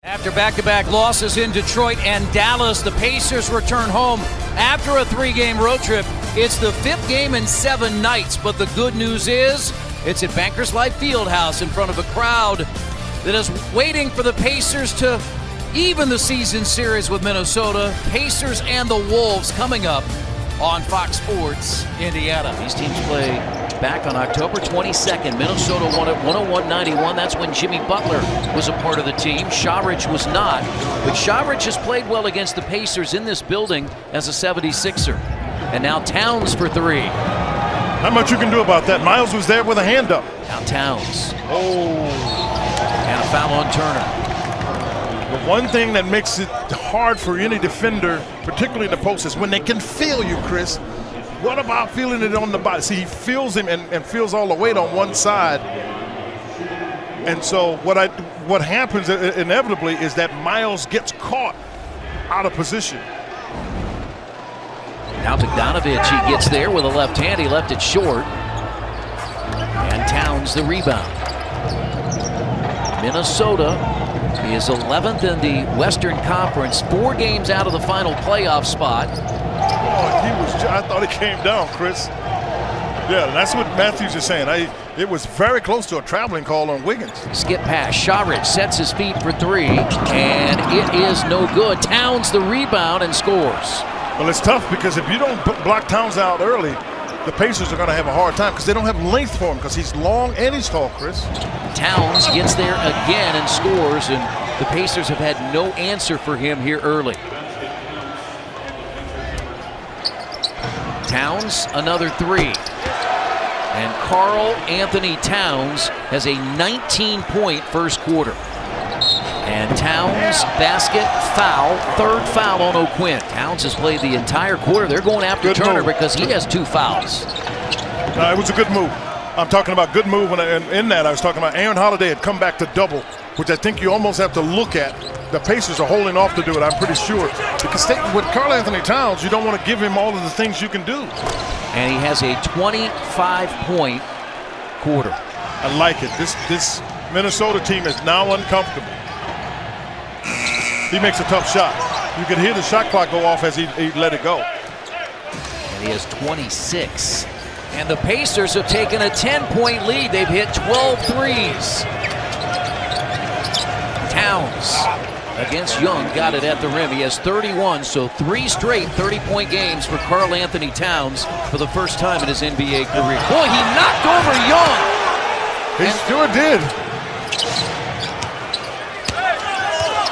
After back-to-back losses in Detroit and Dallas, the Pacers return home after a 3-game road trip. It's the 5th game in 7 nights, but the good news is it's at Bankers Life Fieldhouse in front of a crowd that is waiting for the Pacers to even the season series with Minnesota. Pacers and the Wolves coming up on Fox Sports Indiana. These teams play back on October 22nd. Minnesota won at 101-91. That's when Jimmy Butler was a part of the team. Saric was not. But Saric has played well against the Pacers in this building as a 76er. And now Towns for 3. Not much you can do about that. Miles was there with a hand up. Now Towns. And a foul on Turner. The one thing that makes it hard for any defender, particularly in the post, is when they can feel you, Chris. What about feeling it on the body? See, he feels him and feels all the weight on one side. And so what happens inevitably is that Miles gets caught out of position. Now Bogdanovich, he gets there with a left hand. He left it short. And Towns the rebound. Minnesota is 11th in the Western Conference, 4 games out of the final playoff spot. Oh, I thought it came down, Chris. Yeah, that's what Matthews is saying. It was very close to a traveling call on Wiggins. Skip pass. Saric sets his feet for 3, and it is no good. Towns the rebound and scores. Well, it's tough because if you don't block Towns out early, the Pacers are going to have a hard time because they don't have length for him because he's long and he's tall, Chris. Towns gets there again and scores, and the Pacers have had no answer for him here early. Towns, another 3. And Karl Anthony Towns has a 19-point first quarter. And Towns, basket, foul, 3rd foul on O'Quinn. Towns has played the entire quarter. They're going after Good Turner move. because he has 2 fouls. It was a good move. I'm talking about good move, and in that I was talking about Aaron Holiday had come back to double, which I think you almost have to look at. The Pacers are holding off to do it, I'm pretty sure. Because with Karl Anthony Towns, you don't want to give him all of the things you can do. And he has a 25-point quarter. I like it. This Minnesota team is now uncomfortable. He makes a tough shot. You can hear the shot clock go off as he let it go. And he has 26. And the Pacers have taken a 10-point lead. They've hit 12 threes. Towns against Young got it at the rim. He has 31, so 3 straight 30-point games for Karl Anthony Towns for the first time in his NBA career. Boy, he knocked over Young. He sure did.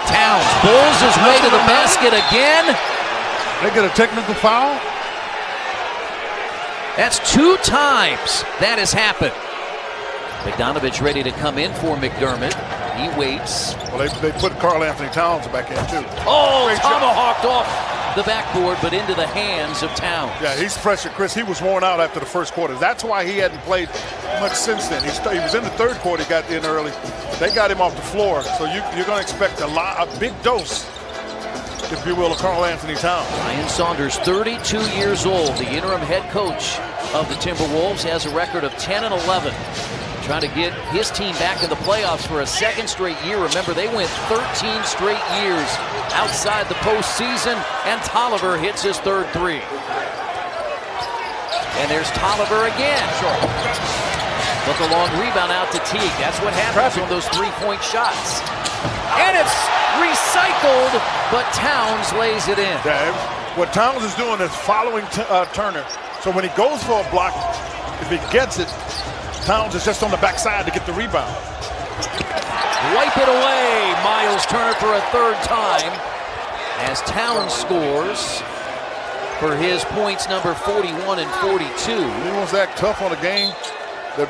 Towns bowls his way to the basket again. They get a technical foul. That's 2 times that has happened. Bogdanovich ready to come in for McDermott. He waits. Well, they put Karl Anthony Towns back in too. Oh, tomahawked off the backboard, but into the hands of Towns. Yeah, he's fresh. Chris, he was worn out after the first quarter. That's why he hadn't played much since then. He was in the 3rd quarter. He got in early. They got him off the floor, so you're going to expect a big dose, if you will, of Karl Anthony Towns. Ryan Saunders, 32 years old, the interim head coach of the TWolves, has a record of 10-11. Trying to get his team back in the playoffs for a 2nd straight year. Remember, they went 13 straight years outside the postseason, and Tolliver hits his 3rd 3. And there's Tolliver again. But the long rebound out to Teague. That's what happens on those 3-point shots. And it's recycled, but Towns lays it in. Yeah, what Towns is doing is following Turner. So when he goes for a block, if he gets it, Towns is just on the backside to get the rebound. Wipe it away. Miles Turner for a 3rd time as Towns scores for his points number 41 and 42. He wants to act tough on a game that